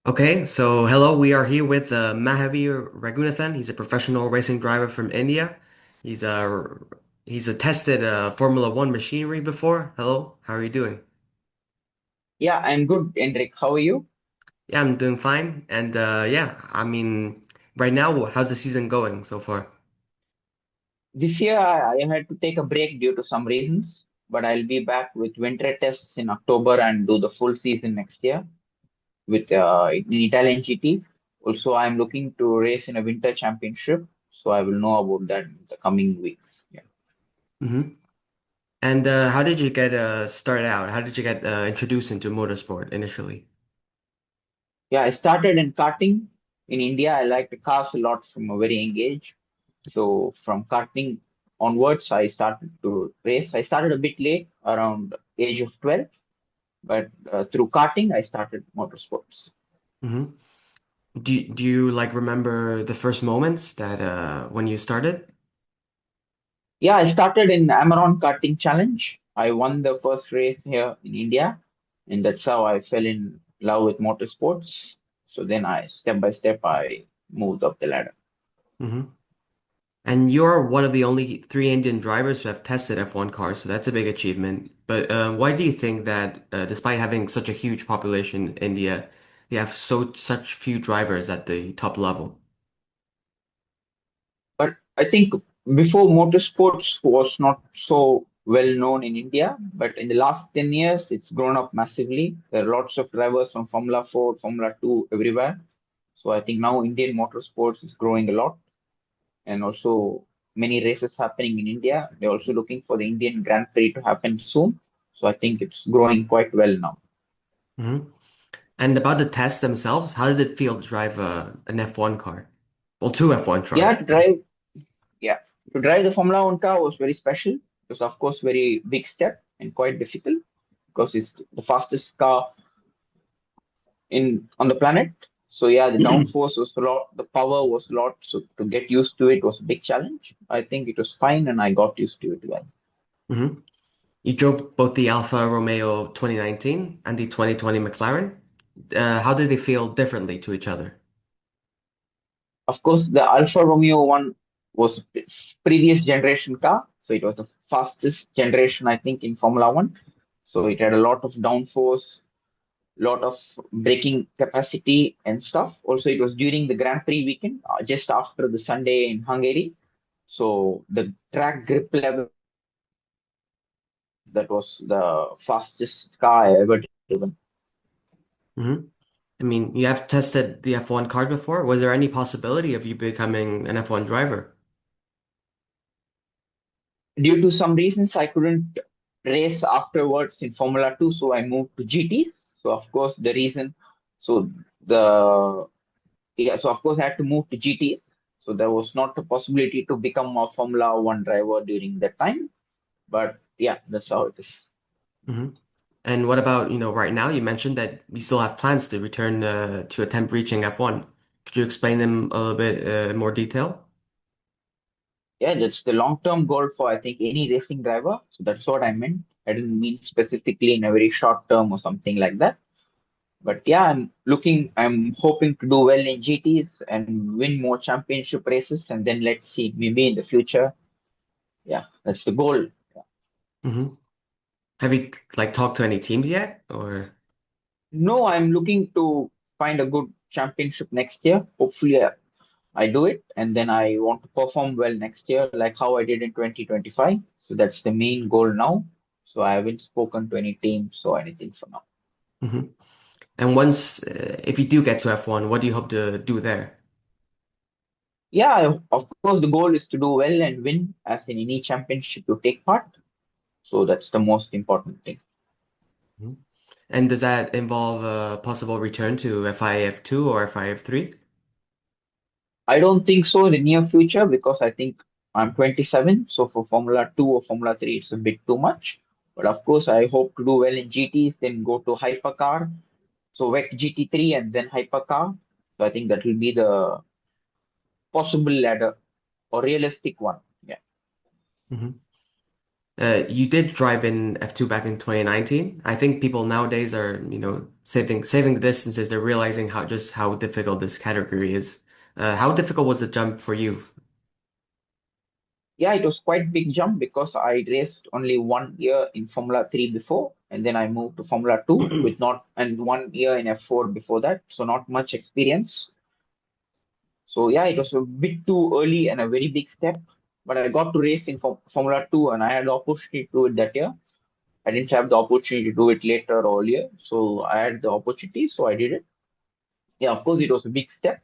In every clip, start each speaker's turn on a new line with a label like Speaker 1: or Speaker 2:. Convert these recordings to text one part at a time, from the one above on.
Speaker 1: Okay, so hello, we are here with Mahaveer Raghunathan. He's a professional racing driver from India. He's a he's a tested Formula One machinery before. Hello, how are you doing?
Speaker 2: Yeah, I'm good, Hendrik. How are you?
Speaker 1: Yeah, I'm doing fine. And yeah, I mean, right now, how's the season going so far?
Speaker 2: This year I had to take a break due to some reasons, but I'll be back with winter tests in October and do the full season next year with in Italian GT. Also, I'm looking to race in a winter championship, so I will know about that in the coming weeks. Yeah,
Speaker 1: Hmm. And how did you get started out? How did you get introduced into motorsport initially?
Speaker 2: yeah. I started in karting in India. I like the cars a lot from a very young age. So from karting onwards, I started to race. I started a bit late, around age of 12. But through karting, I started motorsports.
Speaker 1: Hmm. Do you like remember the first moments that when you started?
Speaker 2: Yeah, I started in Amaron Karting Challenge. I won the first race here in India, and that's how I fell in love with motorsports. So then I, step by step, I moved up the ladder.
Speaker 1: Hmm. And you're one of the only three Indian drivers who have tested F1 cars, so that's a big achievement. But why do you think that, despite having such a huge population in India, they have such few drivers at the top level?
Speaker 2: But I think before motorsports was not so well known in India, but in the last 10 years, it's grown up massively. There are lots of drivers from Formula 4, Formula 2 everywhere. So I think now Indian motorsports is growing a lot. And also many races happening in India. They're also looking for the Indian Grand Prix to happen soon. So I think it's growing quite well now.
Speaker 1: Hmm. And about the tests themselves, how did it feel to drive an F1 car? Well, two F1
Speaker 2: Yeah,
Speaker 1: cars.
Speaker 2: yeah, to drive the Formula One car was very special. It was of course very big step and quite difficult because it's the fastest car in on the planet. So yeah, the downforce was a lot, the power was a lot. So to get used to it was a big challenge. I think it was fine and I got used to it well.
Speaker 1: Hmm. You drove both the Alfa Romeo 2019 and the 2020 McLaren. How did they feel differently to each other?
Speaker 2: Of course, the Alfa Romeo one was previous generation car, so it was the fastest generation, I think, in Formula One. So it had a lot of downforce, lot of braking capacity and stuff. Also, it was during the Grand Prix weekend, just after the Sunday in Hungary. So the track grip level, that was the fastest car I ever driven.
Speaker 1: Hmm. I mean, you have tested the F1 card before. Was there any possibility of you becoming an F1 driver?
Speaker 2: Due to some reasons, I couldn't race afterwards in Formula 2, so I moved to GTs. So of course the reason, so the yeah, so of course I had to move to GTs. So there was not a possibility to become a Formula One driver during that time. But yeah, that's how it is.
Speaker 1: Hmm. And what about, right now you mentioned that you still have plans to return to attempt reaching F1. Could you explain them a little bit more detail?
Speaker 2: Yeah, that's the long-term goal for I think any racing driver. So that's what I meant. I didn't mean specifically in a very short term or something like that. But yeah, I'm hoping to do well in GTs and win more championship races. And then let's see, maybe in the future. Yeah, that's the goal.
Speaker 1: Hmm. Have you like talked to any teams yet? Or
Speaker 2: No, I'm looking to find a good championship next year. Hopefully, I do it. And then I want to perform well next year, like how I did in 2025. So that's the main goal now. So I haven't spoken to any teams or anything for now.
Speaker 1: hmm. And once, if you do get to F1, what do you hope to do there?
Speaker 2: Yeah, of course, the goal is to do well and win as in any championship you take part. So that's the most important thing.
Speaker 1: Mhm. And does that involve a possible return to FIF2 or FIF3?
Speaker 2: I don't think so in the near future because I think I'm 27. So for Formula 2 or Formula 3, it's a bit too much. But of course, I hope to do well in GTs, then go to hypercar. So WEC GT3 and then hypercar. So I think that will be the possible ladder or realistic one. Yeah.
Speaker 1: You did drive in F2 back in 2019. I think people nowadays are, saving the distances. They're realizing how difficult this category is. How difficult was the jump for you?
Speaker 2: Yeah, it was quite big jump because I raced only 1 year in Formula 3 before, and then I moved to Formula 2 with not and 1 year in F4 before that, so not much experience. So yeah, it was a bit too early and a very big step. But I got to race in Formula 2 and I had the opportunity to do it that year. I didn't have the opportunity to do it later or earlier. So I had the opportunity, so I did it. Yeah, of course, it was a big step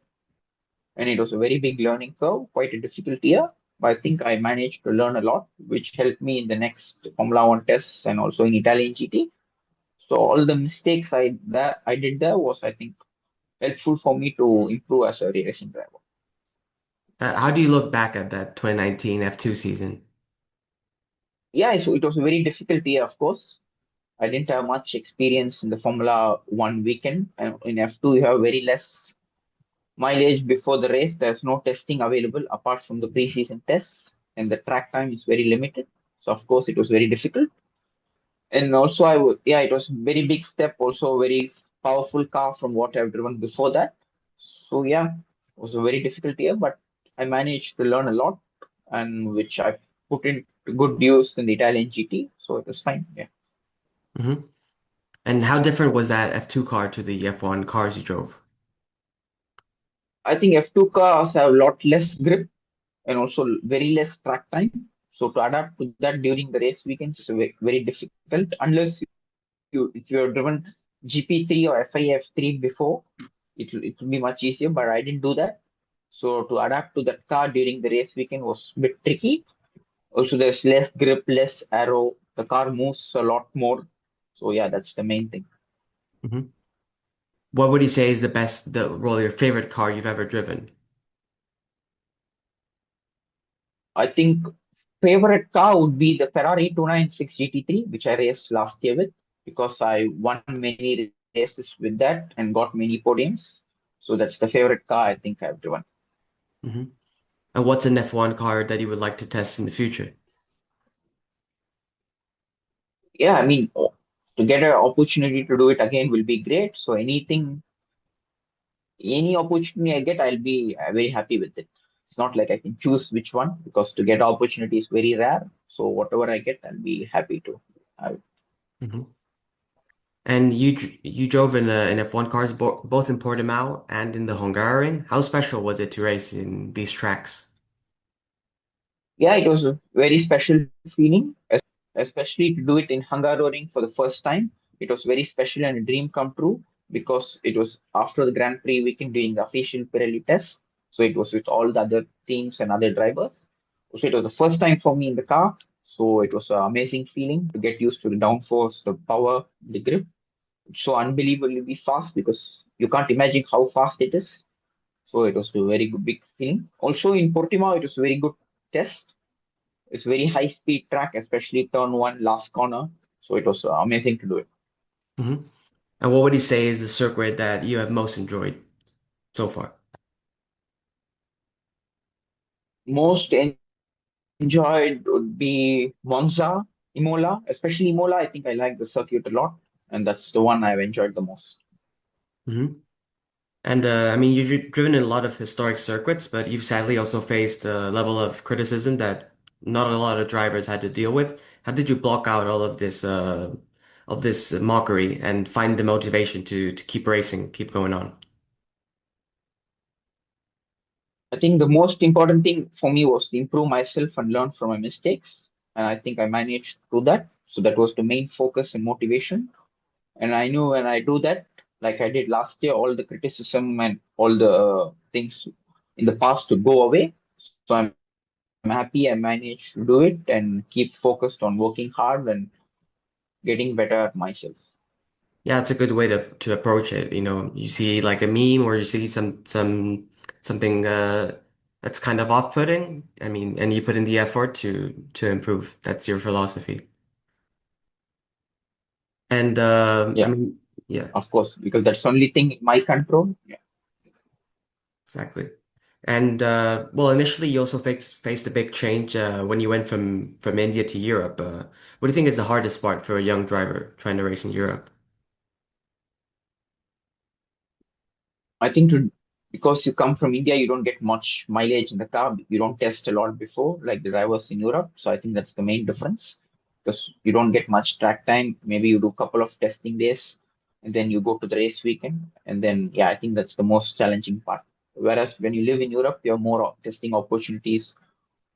Speaker 2: and it was a very big learning curve, quite a difficult year. But I think I managed to learn a lot, which helped me in the next Formula One tests and also in Italian GT. So all the mistakes I did there was, I think, helpful for me to improve as a racing driver.
Speaker 1: How do you look back at that 2019 F2 season?
Speaker 2: Yeah, so it was a very difficult year, of course. I didn't have much experience in the Formula One weekend, and in F2 you have very less mileage before the race. There's no testing available apart from the preseason tests, and the track time is very limited. So of course it was very difficult. And also I would yeah, it was very big step, also a very powerful car from what I've driven before that. So yeah, it was a very difficult year, but I managed to learn a lot and which I put into good use in the Italian GT. So it was fine. Yeah.
Speaker 1: Hmm. And how different was that F2 car to the F1 cars you drove?
Speaker 2: I think F2 cars have a lot less grip and also very less track time. So to adapt to that during the race weekends is very difficult unless if you have driven GP3 or FIF3 before, it will be much easier. But I didn't do that. So to adapt to that car during the race weekend was a bit tricky. Also, there's less grip, less aero. The car moves a lot more. So yeah, that's the main thing.
Speaker 1: Hmm. What would you say is your favorite car you've ever driven?
Speaker 2: I think favorite car would be the Ferrari 296 GT3, which I raced last year with because I won many races with that and got many podiums. So that's the favorite car I think I've driven.
Speaker 1: Hmm. And what's an F1 car that you would like to test in the future?
Speaker 2: Yeah, I mean, to get an opportunity to do it again will be great. So any opportunity I get, I'll be very happy with it. It's not like I can choose which one because to get opportunity is very rare. So whatever I get, I'll be happy to have.
Speaker 1: Hmm. And you drove in F1 cars both in Portimao and in the Hungaroring. How special was it to race in these tracks?
Speaker 2: Yeah, it was a very special feeling, especially to do it in Hungaroring for the first time. It was very special and a dream come true because it was after the Grand Prix weekend during the official Pirelli test. So it was with all the other teams and other drivers. So it was the first time for me in the car. So it was an amazing feeling to get used to the downforce, the power, the grip. It's so unbelievably fast because you can't imagine how fast it is. So it was a very good big feeling. Also in Portimao, it was a very good test. It's very high speed track, especially turn one last corner. So it was amazing to do it.
Speaker 1: Hmm. And what would you say is the circuit that you have most enjoyed so far?
Speaker 2: Most enjoyed would be Monza, Imola, especially Imola. I think I like the circuit a lot, and that's the one I've enjoyed the most.
Speaker 1: Hmm. And I mean, you've driven in a lot of historic circuits, but you've sadly also faced a level of criticism that not a lot of drivers had to deal with. How did you block out all of this mockery and find the motivation to keep racing, keep going on?
Speaker 2: I think the most important thing for me was to improve myself and learn from my mistakes. And I think I managed to do that. So that was the main focus and motivation. And I knew when I do that, like I did last year, all the criticism and all the things in the past to go away. So I'm happy I managed to do it and keep focused on working hard and getting better at myself.
Speaker 1: Yeah, it's a good way to approach it. You know, you see like a meme or you see something that's kind of off-putting. I mean, and you put in the effort to improve. That's your philosophy. And I
Speaker 2: Yeah,
Speaker 1: mean, yeah,
Speaker 2: of course, because that's the only thing in my control. Yeah.
Speaker 1: exactly. And well, initially you also faced a big change when you went from India to Europe. What do you think is the hardest part for a young driver trying to race in Europe?
Speaker 2: I think because you come from India, you don't get much mileage in the car. You don't test a lot before, like the drivers in Europe. So I think that's the main difference because you don't get much track time. Maybe you do a couple of testing days and then you go to the race weekend. And then, yeah, I think that's the most challenging part. Whereas when you live in Europe, you have more testing opportunities.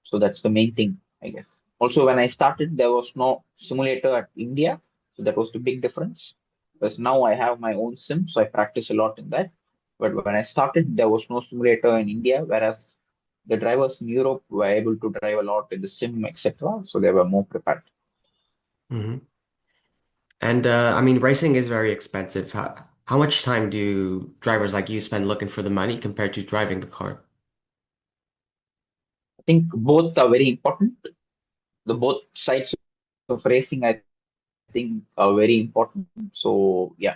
Speaker 2: So that's the main thing, I guess. Also, when I started, there was no simulator at India. So that was the big difference. Because now I have my own sim, so I practice a lot in that. But when I started, there was no simulator in India, whereas the drivers in Europe were able to drive a lot in the sim, etc. So they were more prepared.
Speaker 1: Hmm. And I mean, racing is very expensive. How much time do drivers like you spend looking for the money compared to driving the car?
Speaker 2: I think both are very important. The both sides of racing, I think, are very important. So yeah,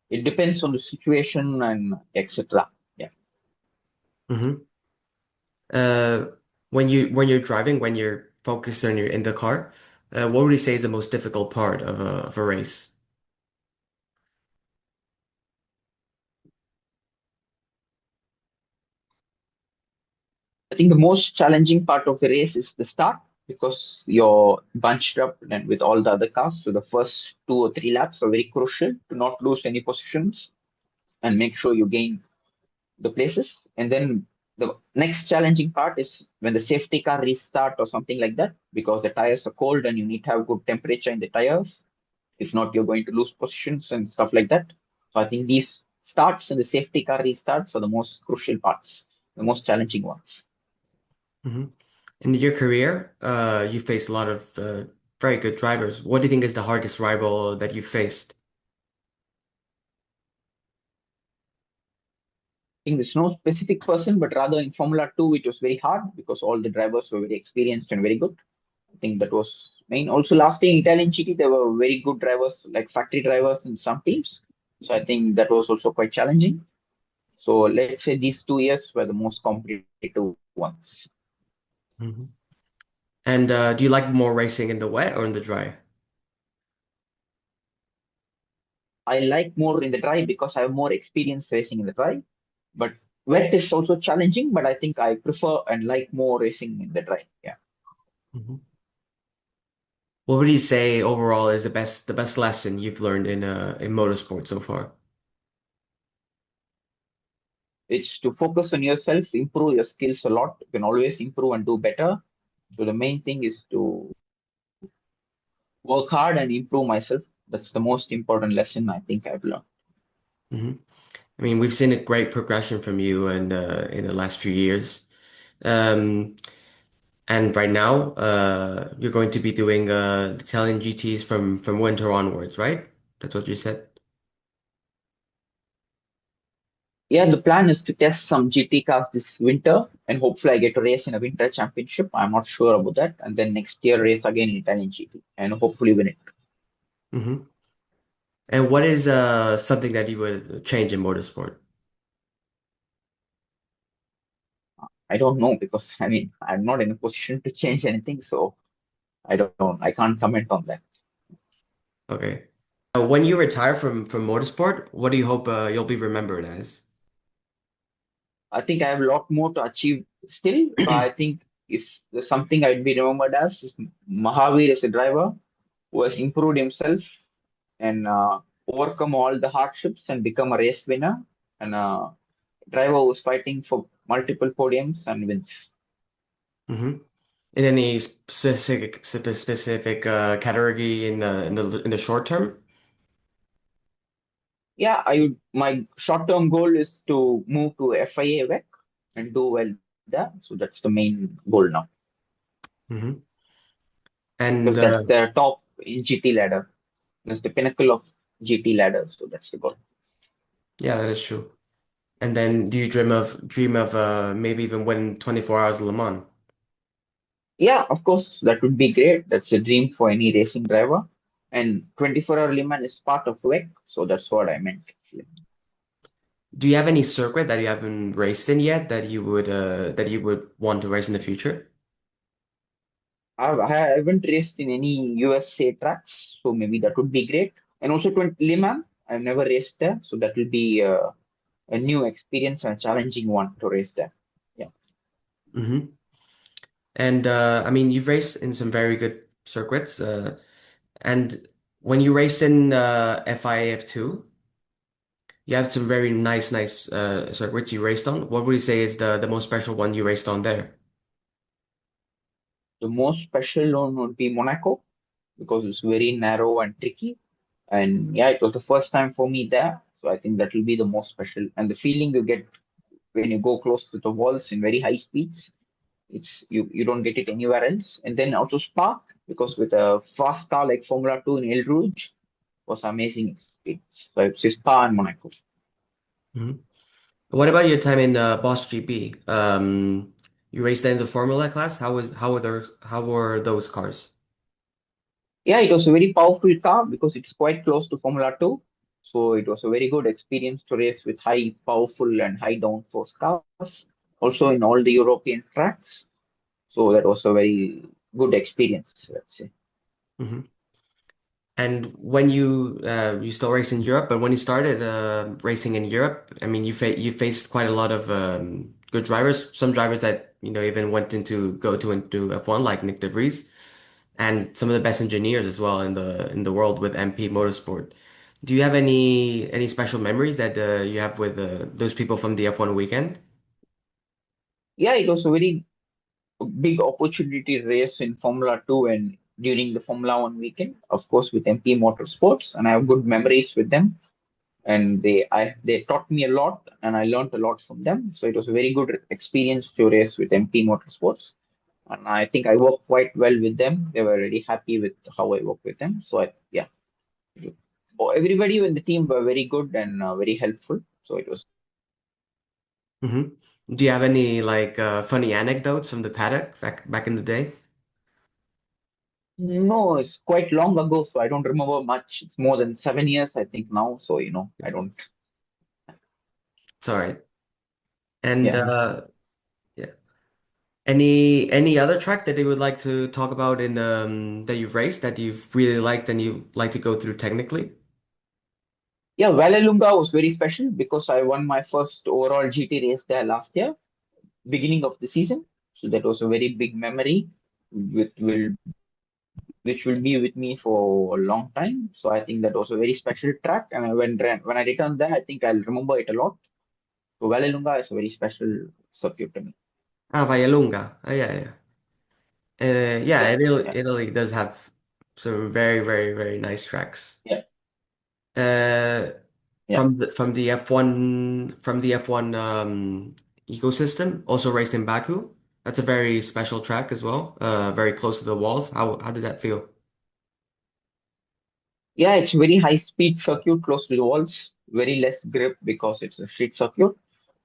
Speaker 2: it depends on the situation and etc. Yeah.
Speaker 1: Hmm. Uh, when you're driving, when you're focused on your in the car, what would you say is the most difficult part of a race?
Speaker 2: I think the most challenging part of the race is the start because you're bunched up and with all the other cars. So the first 2 or 3 laps are very crucial to not lose any positions and make sure you gain the places. And then the next challenging part is when the safety car restart or something like that because the tires are cold and you need to have good temperature in the tires. If not, you're going to lose positions and stuff like that. So I think these starts and the safety car restarts are the most crucial parts, the most challenging ones.
Speaker 1: Hmm. In your career, you faced a lot of very good drivers. What do you think is the hardest rival that you faced?
Speaker 2: Think there's no specific person, but rather in Formula 2, it was very hard because all the drivers were very experienced and very good. I think that was main. Also, last year in Italian GT, there were very good drivers, like factory drivers in some teams. So I think that was also quite challenging. So let's say these 2 years were the most competitive ones.
Speaker 1: Mhm. And do you like more racing in the wet or in the dry?
Speaker 2: I like more in the dry because I have more experience racing in the dry. But wet is also challenging, but I think I prefer and like more racing in the dry. Yeah.
Speaker 1: Mhm. What would you say overall is the best lesson you've learned in motorsport so far?
Speaker 2: It's to focus on yourself, improve your skills a lot. You can always improve and do better. So the main thing is to work hard and improve myself. That's the most important lesson I think I've learned.
Speaker 1: Hmm. I mean, we've seen a great progression from you and in the last few years. Um, and right now, you're going to be doing Italian GTs from winter onwards, right? That's what you said.
Speaker 2: Yeah, the plan is to test some GT cars this winter and hopefully I get to race in a winter championship. I'm not sure about that. And then next year race again in Italian GT and hopefully win it.
Speaker 1: Hmm. And what is something that you would change in motorsport?
Speaker 2: I don't know because I mean I'm not in a position to change anything, so I can't comment on that.
Speaker 1: Okay. When you retire from motorsport, what do you hope you'll be remembered as?
Speaker 2: I think I have a lot more to achieve still. I think if there's something I'd be remembered as is Mahaveer is a driver who has improved himself and overcome all the hardships and become a race winner and a driver who's fighting for multiple podiums and wins.
Speaker 1: Hmm. In any specific category in the short term?
Speaker 2: Yeah, my short-term goal is to move to FIA WEC and do well there. So that's the main goal now
Speaker 1: Hmm. And
Speaker 2: because that's the top in GT ladder. That's the pinnacle of GT ladder. So that's the goal.
Speaker 1: yeah, that is true. And then do you dream of maybe even winning 24 hours of Le Mans?
Speaker 2: Yeah, of course, that would be great. That's a dream for any racing driver. And 24-hour Le Mans is part of WEC. So that's what I meant. Actually.
Speaker 1: Do you have any circuit that you haven't raced in yet that you would want to race in the future?
Speaker 2: I haven't raced in any USA tracks, so maybe that would be great. And also to Le Mans, I've never raced there, so that will be a new experience and a challenging one to race there. Yeah,
Speaker 1: Hmm. And I mean, you've raced in some very good circuits. And when you race in FIF2, you have some very nice circuits you raced on. What would you say is the most special one you raced on there?
Speaker 2: the most special one would be Monaco because it's very narrow and tricky. And yeah, it was the first time for me there, so I think that will be the most special. And the feeling you get when you go close to the walls in very high speeds, you don't get it anywhere else. And then also Spa, because with a fast car like Formula 2 in El Rouge was amazing experience. So it's Spa and Monaco.
Speaker 1: Mhm. What about your time in Boss GP? You raced in the Formula class. How were those cars?
Speaker 2: Yeah, it was a very powerful car because it's quite close to Formula 2. So it was a very good experience to race with high powerful and high downforce cars. Also in all the European tracks. So that was a very good experience, let's say.
Speaker 1: Mhm. And when you still race in Europe, but when you started racing in Europe, I mean, you faced quite a lot of good drivers. Some drivers that even went into go to into F1, like Nick De Vries, and some of the best engineers as well in the world with MP Motorsport. Do you have any special memories that you have with those people from the F1 weekend?
Speaker 2: Yeah, it was a very big opportunity race in Formula 2 and during the Formula 1 weekend, of course, with MP Motorsports. And I have good memories with them. And they taught me a lot and I learned a lot from them. So it was a very good experience to race with MP Motorsports. And I think I worked quite well with them. They were really happy with how I worked with them. So yeah, everybody in the team were very good and very helpful. So it was
Speaker 1: Hmm. Do you have any like funny anecdotes from the paddock back in the day?
Speaker 2: no, it's quite long ago, so I don't remember much. It's more than 7 years, I think now. So I don't.
Speaker 1: Sorry. And
Speaker 2: Yeah.
Speaker 1: yeah. Any other track that you would like to talk about in that you've raced that you've really liked and you like to go through technically?
Speaker 2: Yeah, Vallelunga was very special because I won my first overall GT race there last year, beginning of the season. So that was a very big memory, which will be with me for a long time. So I think that was a very special track, and when I returned there, I think I'll remember it a lot. So Vallelunga is a very special circuit to me.
Speaker 1: Ah, Vallelunga. Yeah, yeah. Yeah,
Speaker 2: Yeah,
Speaker 1: Italy,
Speaker 2: yeah,
Speaker 1: Italy does have some very nice tracks.
Speaker 2: yeah,
Speaker 1: Uh,
Speaker 2: yeah.
Speaker 1: from the F1 ecosystem, also raced in Baku. That's a very special track as well. Very close to the walls. How did that feel?
Speaker 2: Yeah, it's very high speed circuit close to the walls, very less grip because it's a street circuit.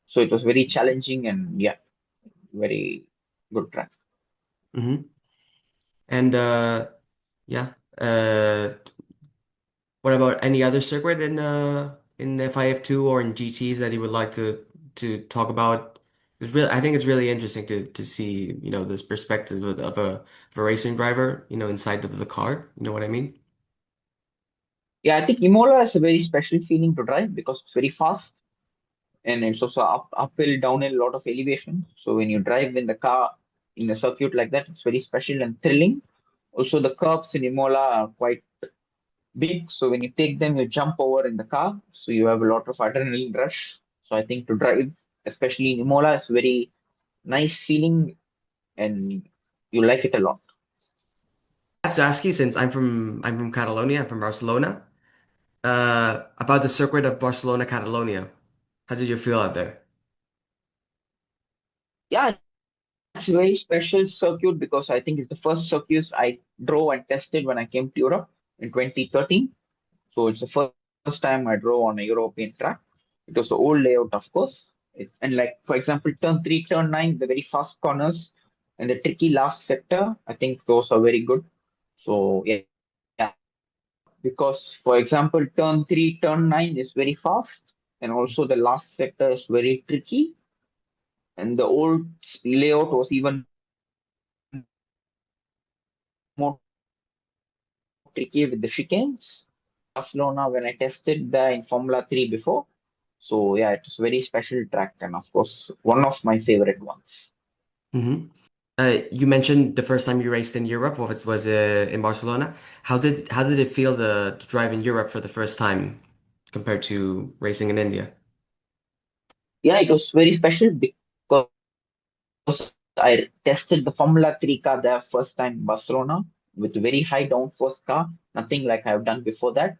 Speaker 2: So it was very challenging and yeah, very good track.
Speaker 1: Hmm. And yeah. What about any other circuit in FIF2 or in GTs that you would like to talk about? It's really, I think it's really interesting to see, this perspective of a racing driver, inside of the car. You know what I mean?
Speaker 2: Yeah, I think Imola is a very special feeling to drive because it's very fast and it's also uphill, downhill, a lot of elevation. So when you drive in the car in a circuit like that, it's very special and thrilling. Also, the curves in Imola are quite big. So when you take them, you jump over in the car. So you have a lot of adrenaline rush. So I think to drive, especially in Imola, is very nice feeling and you like it a lot.
Speaker 1: I have to ask you, since I'm from Catalonia, I'm from Barcelona, about the circuit of Barcelona, Catalonia. How did you feel out there?
Speaker 2: Yeah, it's a very special circuit because I think it's the first circuit I drove and tested when I came to Europe in 2013. So it's the first time I drove on a European track. It was the old layout, of course. And like, for example, turn three, turn nine, the very fast corners and the tricky last sector, I think those are very good. So yeah, because for example, turn three, turn nine is very fast. and also the last sector is very tricky. And the old layout was even more tricky with the chicanes. Barcelona, when I tested the in Formula 3 before. So yeah, it was very special track and of course one of my favorite ones.
Speaker 1: Hmm. You mentioned the first time you raced in Europe was in Barcelona. How did it feel to drive in Europe for the first time compared to racing in India?
Speaker 2: Yeah, it was very special because I tested the Formula 3 car there first time in Barcelona with very high downforce car, nothing like I've done before that.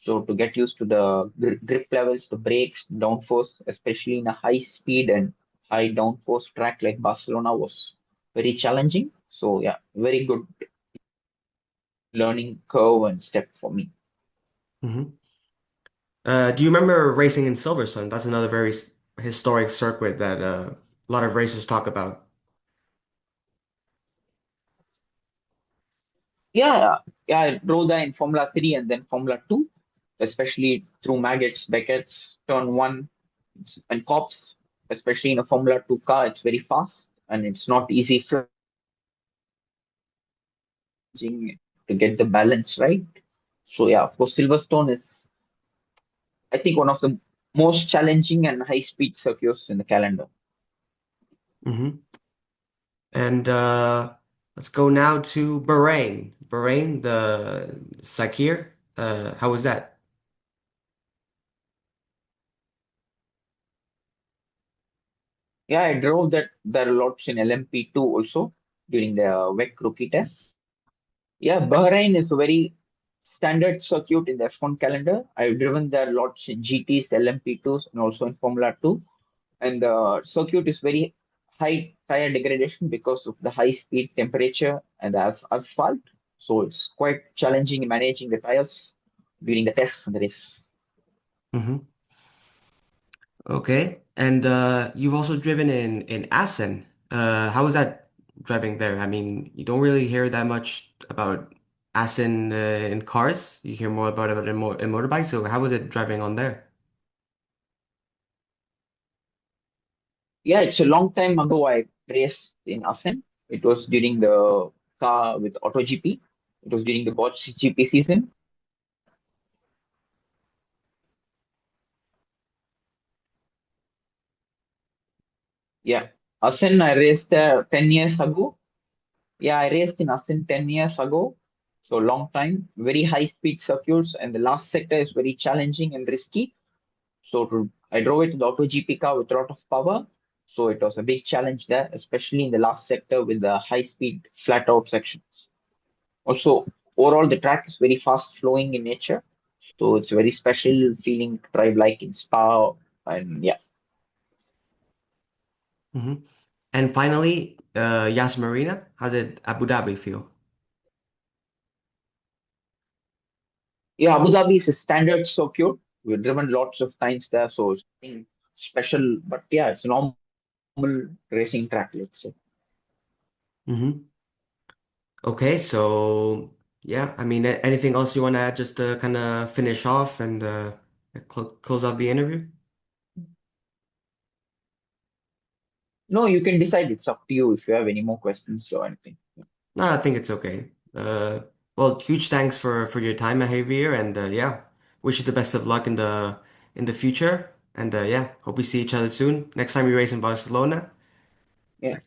Speaker 2: So to get used to the grip levels, the brakes, downforce, especially in a high speed and high downforce track like Barcelona was very challenging. So yeah, very good learning curve and step for me.
Speaker 1: Hmm. Do you remember racing in Silverstone? That's another very historic circuit that a lot of racers talk about.
Speaker 2: Yeah, yeah, I drove that in Formula 3 and then Formula 2, especially through Maggots, Beckett's, Turn 1, and Cops, especially in a Formula 2 car, it's very fast and it's not easy to get the balance right. So, yeah, of course, Silverstone is, I think, one of the most challenging and high speed circuits in the calendar.
Speaker 1: Hmm. And let's go now to Bahrain. Bahrain, the Sakir. How was that?
Speaker 2: Yeah, I drove that there are lots in LMP2 also during the WEC rookie test. Yeah, Bahrain is a very standard circuit in the F1 calendar. I've driven there lots in GTs, LMP2s, and also in Formula 2. And the circuit is very high tire degradation because of the high speed temperature and the asphalt. So it's quite challenging in managing the tires during the tests and the race.
Speaker 1: Hmm. Okay. And you've also driven in Assen. How was that driving there? I mean, you don't really hear that much about Assen in cars. You hear more about it in motorbikes. So how was it driving on there?
Speaker 2: Yeah, it's a long time ago I raced in Assen. It was during the car with AutoGP. It was during the Bosch GP season. Yeah, Assen I raced 10 years ago. Yeah, I raced in Assen 10 years ago. So long time, very high speed circuits, and the last sector is very challenging and risky. I drove it in the AutoGP car with a lot of power. So it was a big challenge there, especially in the last sector with the high speed flat out sections. Also, overall, the track is very fast flowing in nature. So it's a very special feeling to drive like in Spa. And yeah,
Speaker 1: Hmm. And finally, Yas Marina. How did Abu Dhabi feel?
Speaker 2: yeah, Abu Dhabi is a standard circuit. We've driven lots of times there. So it's nothing special, but yeah, it's a normal racing track, let's say.
Speaker 1: Hmm. Okay, so yeah, I mean, anything else you want to add just to kind of finish off and close off the interview?
Speaker 2: No, you can decide. It's up to you if you have any more questions or anything.
Speaker 1: No, I think it's okay. Well, huge thanks for your time, Javier, and yeah, wish you the best of luck in the future. And yeah, hope we see each other soon. Next time we race in Barcelona.
Speaker 2: Yeah,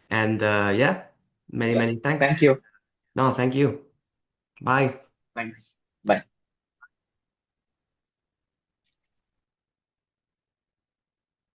Speaker 1: And yeah, many
Speaker 2: yeah.
Speaker 1: many thanks.
Speaker 2: Thank you.
Speaker 1: No, thank you. Bye.
Speaker 2: Thanks. Bye.